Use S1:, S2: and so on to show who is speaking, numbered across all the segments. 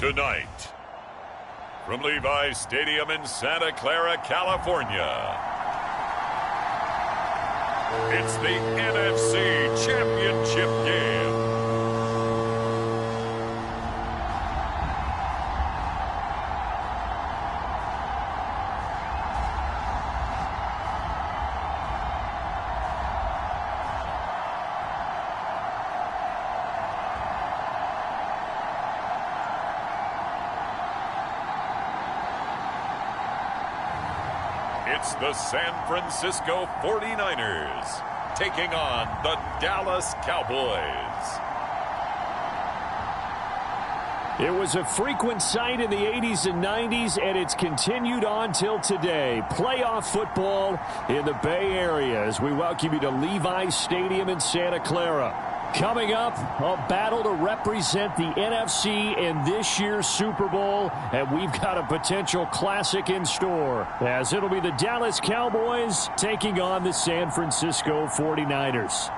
S1: Tonight, from Levi's Stadium in Santa Clara, California, it's the NFC Championship game. It's the San Francisco 49ers taking on the Dallas Cowboys.
S2: It was a frequent sight in the 80s and 90s, and it's continued on till today. Playoff football in the Bay Area as we welcome you to Levi's Stadium in Santa Clara. Coming up, a battle to represent the NFC in this year's Super Bowl, and we've got a potential classic in store, as it'll be the Dallas Cowboys taking on the San Francisco 49ers.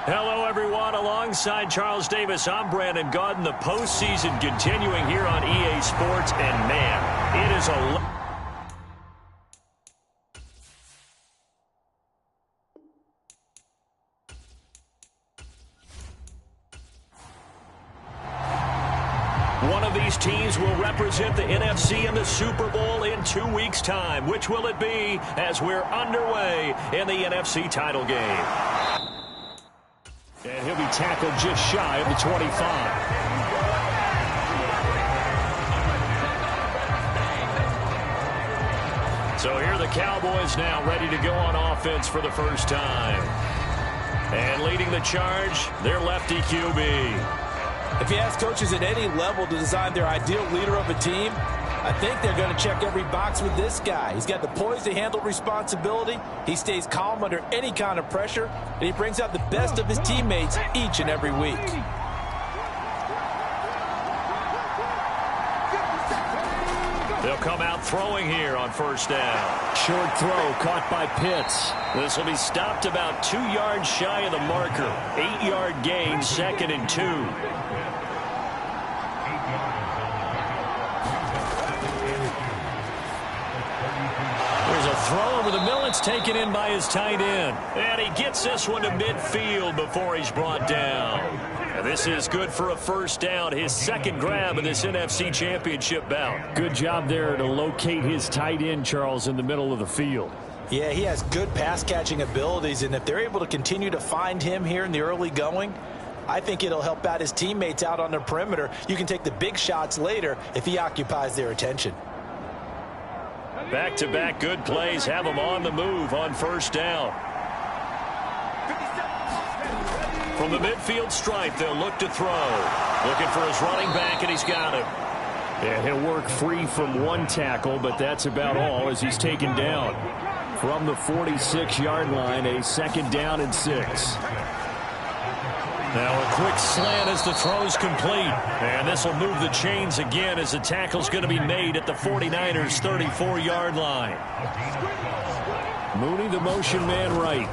S2: Hello, everyone. Alongside Charles Davis, I'm Brandon Gaudin. The postseason continuing here on EA Sports, and man, it is a... One of these teams will represent the NFC in the Super Bowl in 2 weeks' time. Which will it be as we're underway in the NFC title game? And he'll be tackled just shy of the 25. So here are the Cowboys now ready to go on offense for the first time. And leading the charge, their lefty QB.
S3: If you ask coaches at any level to design their ideal leader of a team, I think they're going to check every box with this guy. He's got the poise to handle responsibility. He stays calm under any kind of pressure, and he brings out the best of his teammates each and every week.
S2: They'll come out throwing here on first down. Short throw caught by Pitts. This will be stopped about 2 yards shy of the marker. 8-yard gain, 2nd and 2. Throw over the middle. It's taken in by his tight end. And he gets this one to midfield before he's brought down. And this is good for a first down. His second grab of this NFC Championship bout. Good job there to locate his tight end, Charles, in the middle of the field.
S3: Yeah, he has good pass-catching abilities, and if they're able to continue to find him here in the early going, I think it'll help out his teammates out on the perimeter. You can take the big shots later if he occupies their attention.
S2: Back-to-back good plays have him on the move on first down. From the midfield stripe, they'll look to throw. Looking for his running back, and he's got him. And he'll work free from one tackle, but that's about all as he's taken down. From the 46-yard line, a 2nd down and 6. Now a quick slant as the throw's complete. And this will move the chains again as the tackle's going to be made at the 49ers' 34-yard line. Mooney, the motion man right.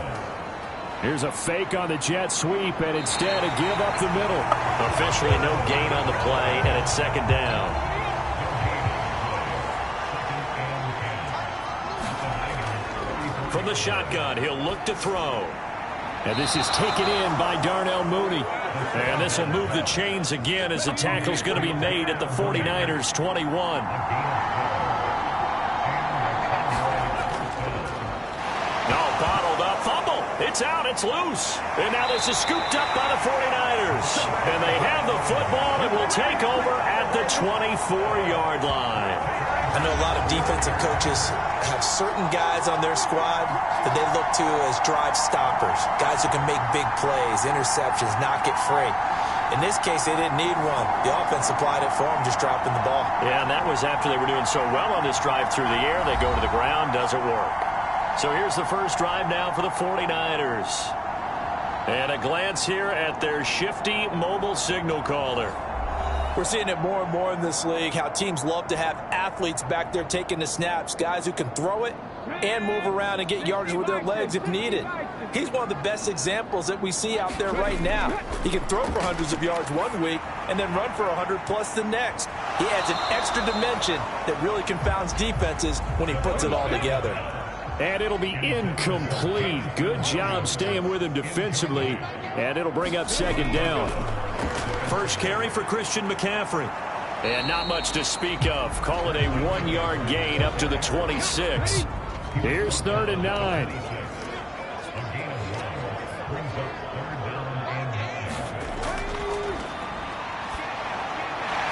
S2: Here's a fake on the jet sweep, and instead a give up the middle. Officially no gain on the play, and it's 2nd down. From the shotgun, he'll look to throw. And this is taken in by Darnell Mooney. And this will move the chains again as the tackle's going to be made at the 49ers' 21. No, bottled up. Fumble. It's out. It's loose. And now this is scooped up by the 49ers. And they have the football and will take over at the 24-yard line.
S3: I know a lot of defensive coaches have certain guys on their squad that they look to as drive stoppers, guys who can make big plays, interceptions, knock it free. In this case, they didn't need one. The offense supplied it for them, just dropping the ball. Yeah, and that was after they were doing so well on this drive through the air. They go to the ground, doesn't work. So here's the first drive now for the 49ers. And a glance here at their shifty mobile signal caller. We're seeing it more and more in this league, how teams love to have athletes back there taking the snaps, guys who can throw it and move around and get yardage with their legs if needed. He's one of the best examples that we see out there right now. He can throw for hundreds of yards one week and then run for 100+ the next. He adds an extra dimension that really confounds defenses when he puts it all together.
S2: And it'll be incomplete. Good job staying with him defensively, and it'll bring up second down.
S4: First carry for Christian McCaffrey.
S2: And not much to speak of. Call it a 1-yard gain up to the 26. Here's 3rd and 9.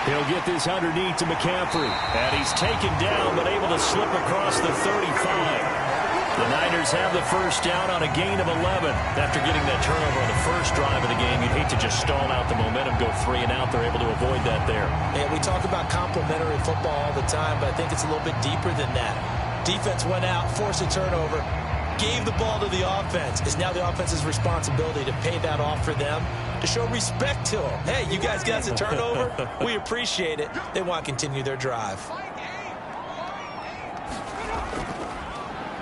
S2: He'll get this underneath to McCaffrey. And he's taken down, but able to slip across the 35. The Niners have the first down on a gain of 11. After getting that turnover on the first drive of the game, you'd hate to just stall out the momentum, go 3 and out. They're able to avoid that there.
S3: And we talk about complementary football all the time, but I think it's a little bit deeper than that. Defense went out, forced a turnover, gave the ball to the offense. It's now the offense's responsibility to pay that off for them, to show respect to them. Hey, you guys got a turnover? We appreciate it. They want to continue their drive.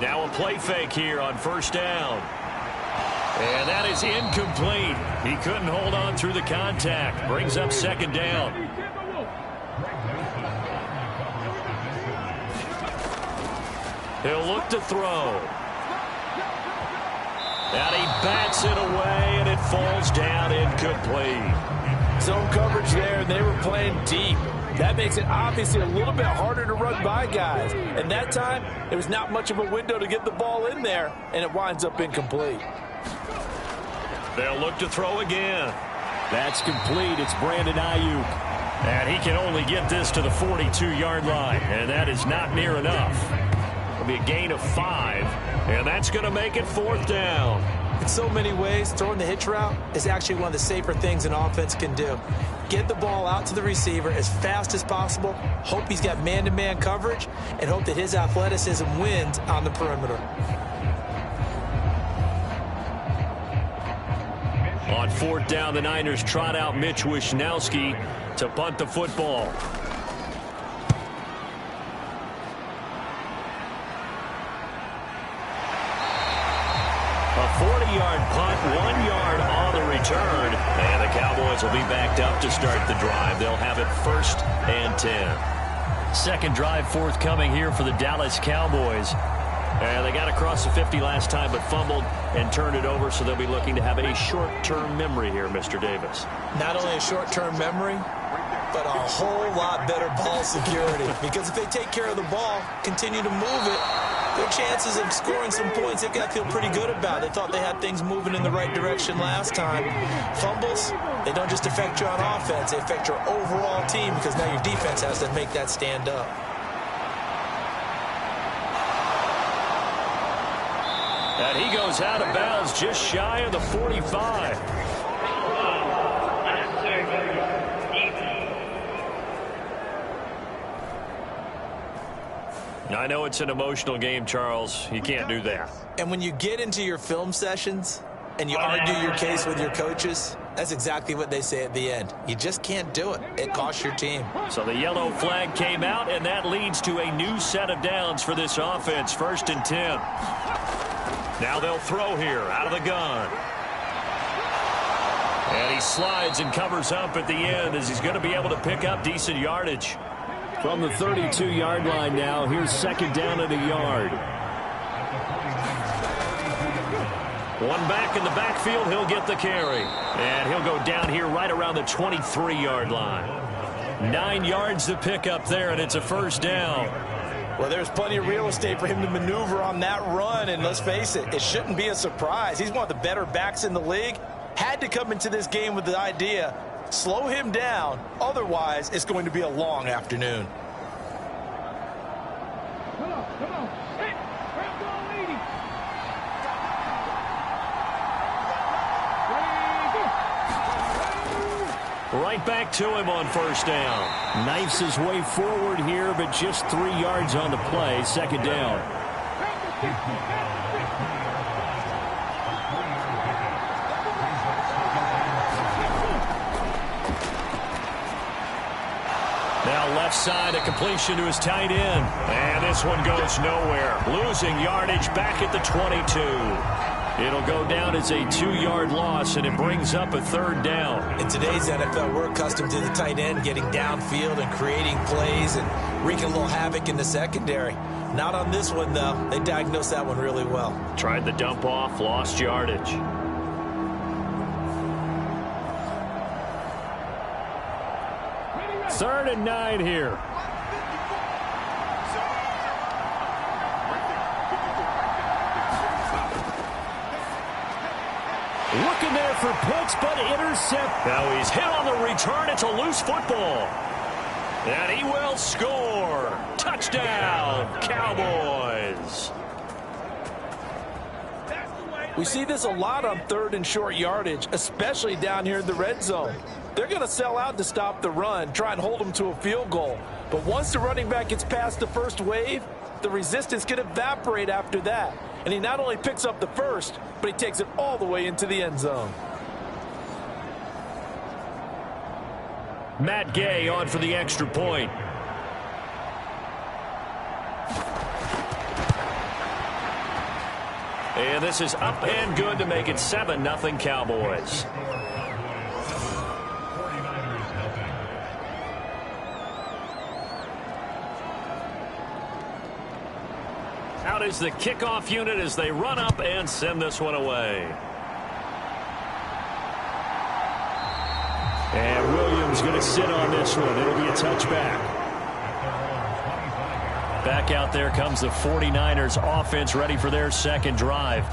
S2: Now a play fake here on first down. And that is incomplete. He couldn't hold on through the contact. Brings up second down. He'll look to throw. And he bats it away, and it falls down incomplete.
S3: Zone coverage there, and they were playing deep. That makes it obviously a little bit harder to run by guys. And that time, there was not much of a window to get the ball in there, and it winds up incomplete.
S2: They'll look to throw again. That's complete. It's Brandon Ayuk. And he can only get this to the 42-yard line, and that is not near enough. It'll be a gain of 5, and that's going to make it 4th down.
S3: In so many ways, throwing the hitch route is actually one of the safer things an offense can do. Get the ball out to the receiver as fast as possible, hope he's got man-to-man coverage, and hope that his athleticism wins on the perimeter.
S2: On 4th down, the Niners trot out Mitch Wishnowski to punt the football. A 40-yard punt, 1 yard on the return. And the Cowboys will be backed up to start the drive. They'll have it 1st and 10. Second drive forthcoming here for the Dallas Cowboys. And they got across the 50 last time, but fumbled and turned it over, so they'll be looking to have a short-term memory here, Mr. Davis.
S3: Not only a short-term memory, but a whole lot better ball security. Because if they take care of the ball, continue to move it, their chances of scoring some points, they've got to feel pretty good about. They thought they had things moving in the right direction last time. Fumbles, they don't just affect you on offense, they affect your overall team, because now your defense has to make that stand up.
S2: And he goes out of bounds just shy of the 45. I know it's an emotional game, Charles. You can't do that.
S3: And when you get into your film sessions and you argue your case with your coaches, that's exactly what they say at the end. You just can't do it. It costs your team.
S2: So the yellow flag came out, and that leads to a new set of downs for this offense. 1st and 10. Now they'll throw here out of the gun. And he slides and covers up at the end as he's going to be able to pick up decent yardage. From the 32-yard line now, here's 2nd down and a yard. One back in the backfield, he'll get the carry. And he'll go down here right around the 23-yard line. 9 yards to pick up there, and it's a 1st down.
S3: Well, there's plenty of real estate for him to maneuver on that run, and let's face it, it shouldn't be a surprise. He's one of the better backs in the league. Had to come into this game with the idea, slow him down, otherwise it's going to be a long afternoon.
S5: Come on. Hey, grab ball, lady.
S2: Right back to him on 1st down. Knifes his way forward here, but just 3 yards on the play. 2nd down. Now
S4: Now left side, a completion to his tight end. And this one goes nowhere. Losing yardage back at the 22. It'll go down as a 2-yard loss, and it brings up a 3rd down.
S3: In today's NFL, we're accustomed to the tight end getting downfield and creating plays and wreaking a little havoc in the secondary. Not on this one, though. They diagnosed that one really well.
S4: Tried the dump off, lost yardage.
S2: Third and 9 here. Looking there for Pitts, but intercept.
S4: Now he's hit on the return. It's a loose football. And he will score. Touchdown, Cowboys.
S6: We see this a lot on 3rd and short yardage, especially down here in the red zone. They're going to sell out to stop the run, try and hold them to a field goal. But once the running back gets past the first wave, the resistance can evaporate after that. And he not only picks up the first, but he takes it all the way into the end zone.
S4: Matt Gay on for the extra point. And this is up and good to make it 7-0 Cowboys. Out is the kickoff unit as they run up and send this one away.
S2: And Williams going to sit on this one. It'll be a touchback.
S4: Back out there comes the 49ers offense ready for their second drive.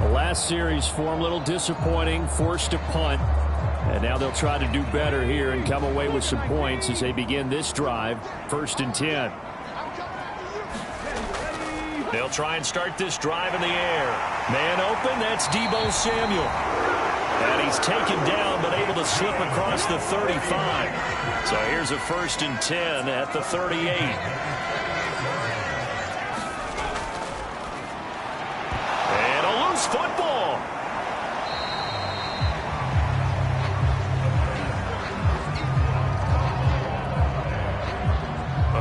S2: The last series for them, a little disappointing, forced to punt. And now they'll try to do better here and come away with some points as they begin this drive. 1st and 10.
S4: They'll try and start this drive in the air. Man open, that's Deebo Samuel. And he's taken down but able to slip across the 35. So here's a 1st and 10 at the 38. And a loose football.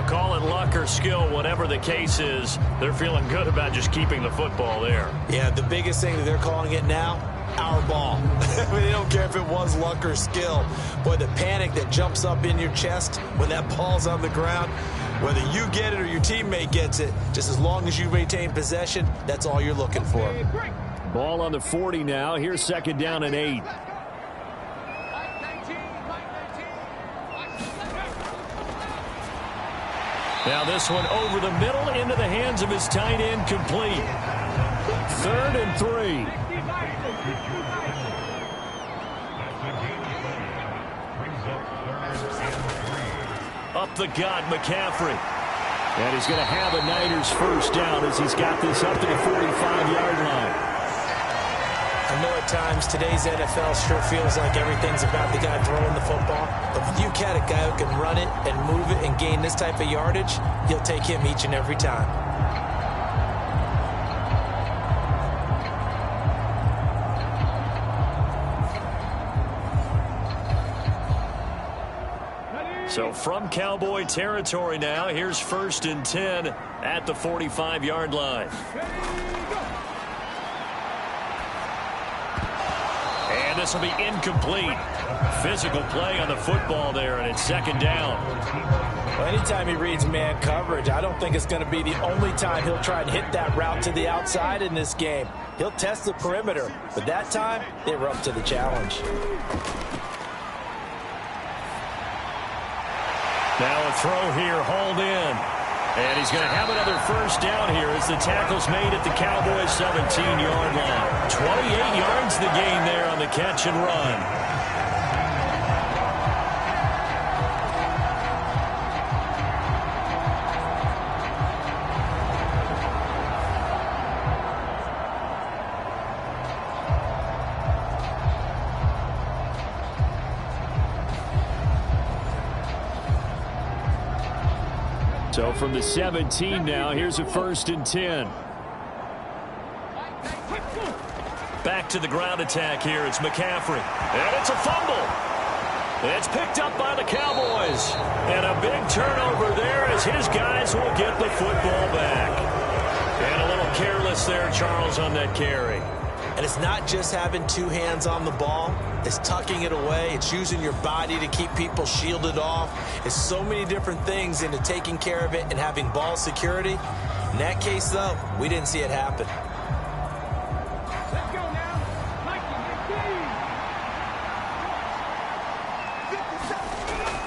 S4: Call it luck or skill, whatever the case is, they're feeling good about just keeping the football there.
S3: Yeah, the biggest thing that they're calling it now, our ball. I mean, they don't care if it was luck or skill. Boy, the panic that jumps up in your chest when that ball's on the ground, whether you get it or your teammate gets it, just as long as you maintain possession, that's all you're looking for.
S2: Ball on the 40 now. Here's 2nd down and 8.
S4: Now this one over the middle into the hands of his tight end, complete.
S2: 3rd and 3.
S4: Up the gut, McCaffrey.
S2: And he's going to have a Niners 1st down as he's got this up to the 45-yard line.
S3: I know at times today's NFL sure feels like everything's about the guy throwing the football. But if you got a guy who can run it and move it and gain this type of yardage, you'll take him each and every time.
S4: So from Cowboy territory now, here's 1st and 10 at the 45-yard line. And this will be incomplete. Physical play on the football there, and it's 2nd down.
S6: Well, anytime he reads man coverage, I don't think it's going to be the only time he'll try and hit that route to the outside in this game. He'll test the perimeter, but that time, they were up to the challenge.
S4: Now a throw here, hauled in. And he's going to have another 1st down here as the tackle's made at the Cowboys' 17-yard line. 28 yards the gain there on the catch and run.
S2: So from the 17 now, here's a 1st and 10.
S4: Back to the ground attack here. It's McCaffrey. And it's a fumble. It's picked up by the Cowboys. And a big turnover there as his guys will get the football back. And a little careless there, Charles, on that carry.
S3: And it's not just having two hands on the ball. It's tucking it away. It's using your body to keep people shielded off. It's so many different things into taking care of it and having ball security. In that case, though, we didn't see it happen.
S5: Let's go now.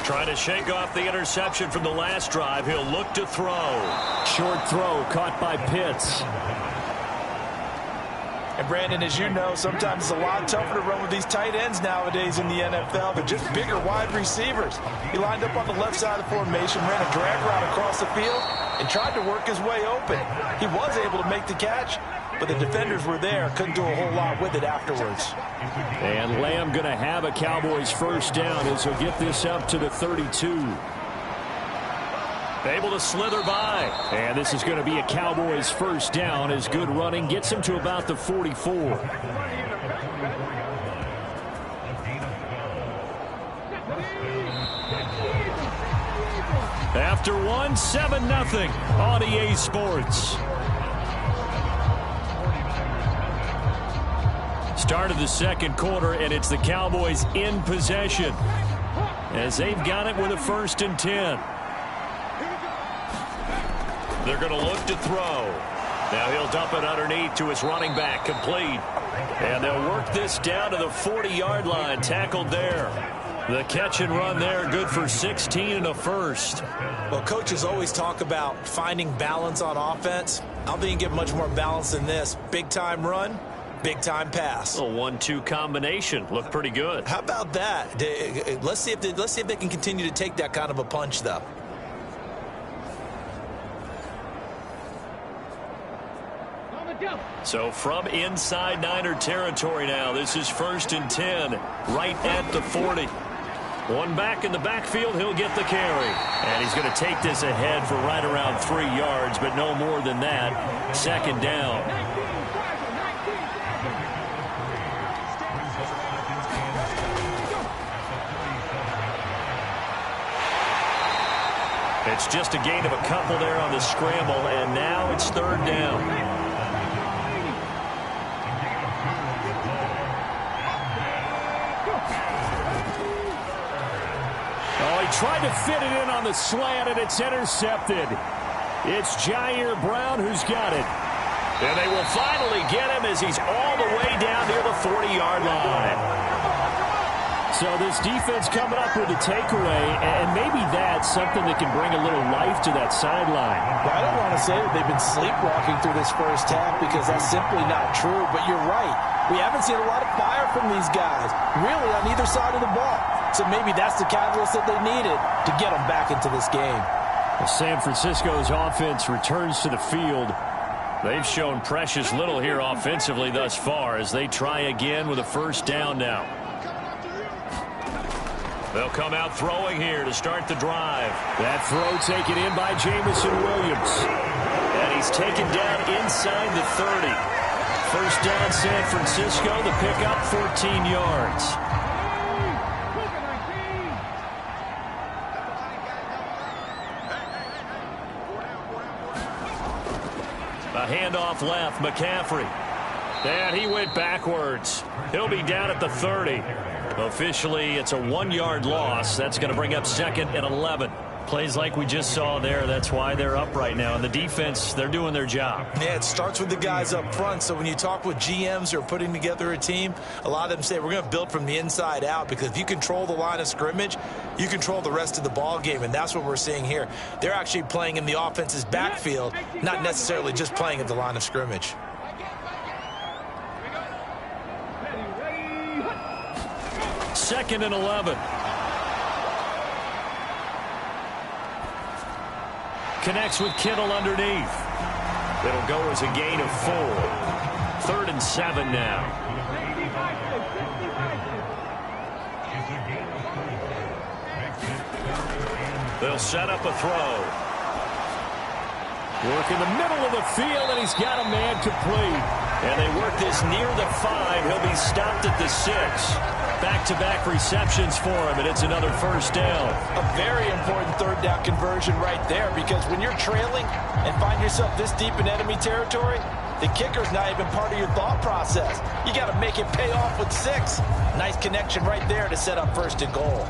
S4: Trying to shake off the interception from the last drive. He'll look to throw.
S2: Short throw caught by Pitts.
S6: And Brandon, as you know, sometimes it's a lot tougher to run with these tight ends nowadays in the NFL. They're just bigger wide receivers. He lined up on the left side of the formation, ran a drag route across the field, and tried to work his way open. He was able to make the catch, but the defenders were there. Couldn't do a whole lot with it afterwards.
S2: And Lamb going to have a Cowboys first down as he'll get this up to the 32.
S4: Able to slither by.
S2: And this is going to be a Cowboys first down as good running gets him to about the 44.
S4: After one, 7-0 on EA Sports. Start of the second quarter, and it's the Cowboys in possession as they've got it with a 1st and 10. They're going to look to throw. Now he'll dump it underneath to his running back, complete. And they'll work this down to the 40-yard line, tackled there. The catch and run there, good for 16 and a first.
S3: Well, coaches always talk about finding balance on offense. I don't think you get much more balance than this. Big-time run, big-time pass.
S4: A 1-2 combination. Looked pretty good.
S3: How about that? Let's see if they can continue to take that kind of a punch, though.
S4: So from inside Niner territory now, this is 1st and 10, right at the 40. One back in the backfield, he'll get the carry. And he's going to take this ahead for right around 3 yards, but no more than that. 2nd down. It's just a gain of a couple there on the scramble, and now it's 3rd down.
S2: Tried to fit it in on the slant, and it's intercepted. It's Jair Brown who's got it.
S4: And they will finally get him as he's all the way down near the 40-yard line.
S2: So this defense coming up with a takeaway, and maybe that's something that can bring a little life to that sideline.
S6: Well, I don't want to say that they've been sleepwalking through this first half because that's simply not true, but you're right. We haven't seen a lot of fire from these guys, really on either side of the ball. So maybe that's the catalyst that they needed to get them back into this game.
S2: Well, San Francisco's offense returns to the field.
S4: They've shown precious little here offensively thus far as they try again with a 1st down now. They'll come out throwing here to start the drive.
S2: That throw taken in by Jamison Williams.
S4: And he's taken down inside the 30. 1st down San Francisco, the pickup 14 yards. A handoff left, McCaffrey. And he went backwards. He'll be down at the 30. Officially, it's a 1-yard loss. That's going to bring up 2nd and 11. Plays like we just saw there. That's why they're up right now. And the defense, they're doing their job.
S3: Yeah, it starts with the guys up front. So when you talk with GMs who are putting together a team, a lot of them say we're going to build from the inside out, because if you control the line of scrimmage, you control the rest of the ball game, and that's what we're seeing here. They're actually playing in the offense's backfield, not necessarily just playing at the line of scrimmage.
S4: Second and 11. Connects with Kittle underneath. It'll go as a gain of 4. 3rd and 7 now. They'll set up a throw.
S2: Work in the middle of the field, and he's got a man complete.
S4: And they work this near the 5. He'll be stopped at the 6. Back-to-back receptions for him, and it's another first down.
S6: A very important third down conversion right there, because when you're trailing and find yourself this deep in enemy territory, the kicker's not even part of your thought process. You got to make it pay off with 6. Nice connection right there to set up first and goal.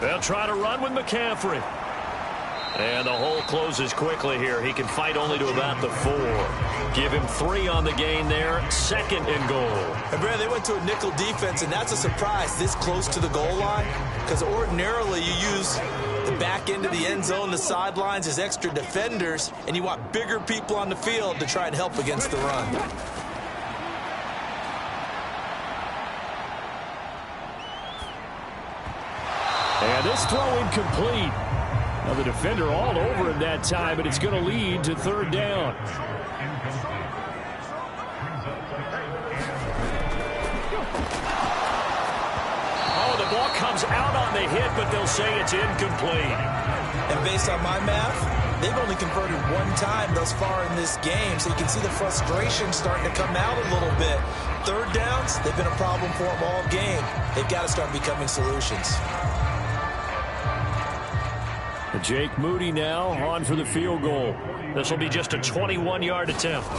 S4: They'll try to run with McCaffrey. And the hole closes quickly here. He can fight only to about the 4. Give him 3 on the gain there. Second and goal.
S3: And Brad, they went to a nickel defense, and that's a surprise this close to the goal line, because ordinarily you use the back end of the end zone, the sidelines as extra defenders, and you want bigger people on the field to try and help against the run.
S2: And this throw incomplete. Now the defender all over him that time, but it's going to lead to third down.
S4: Oh, the ball comes out on the hit, but they'll say it's incomplete.
S3: And based on my math, they've only converted 1 time thus far in this game, so you can see the frustration starting to come out a little bit. Third downs, they've been a problem for them all game. They've got to start becoming solutions.
S2: Jake Moody now on for the field goal.
S4: This will be just a 21-yard attempt.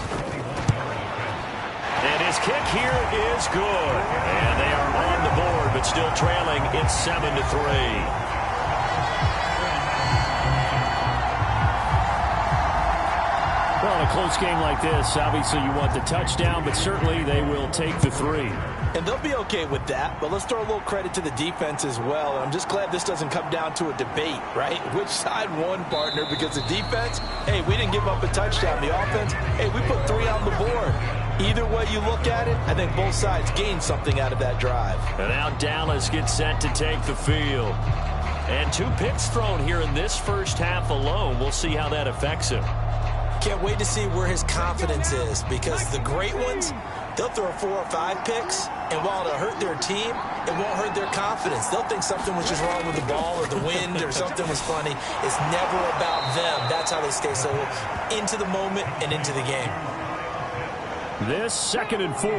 S4: And his kick here is good. And they are on the board, but still trailing. It's 7-3.
S2: Well, in a close game like this, obviously you want the touchdown, but certainly they will take the 3.
S6: And they'll be okay with that, but let's throw a little credit to the defense as well. And I'm just glad this doesn't come down to a debate, right? Which side won, partner? Because the defense, hey, we didn't give up a touchdown. The offense, hey, we put 3 on the board. Either way you look at it, I think both sides gained something out of that drive.
S4: And now Dallas gets set to take the field. And 2 picks thrown here in this first half alone. We'll see how that affects him.
S3: Can't wait to see where his confidence is, because the great ones, they'll throw 4 or 5 picks, and while it'll hurt their team, it won't hurt their confidence. They'll think something was just wrong with the ball or the wind or something was funny. It's never about them. That's how they stay so into the moment and into the game.
S2: This 2nd and 4.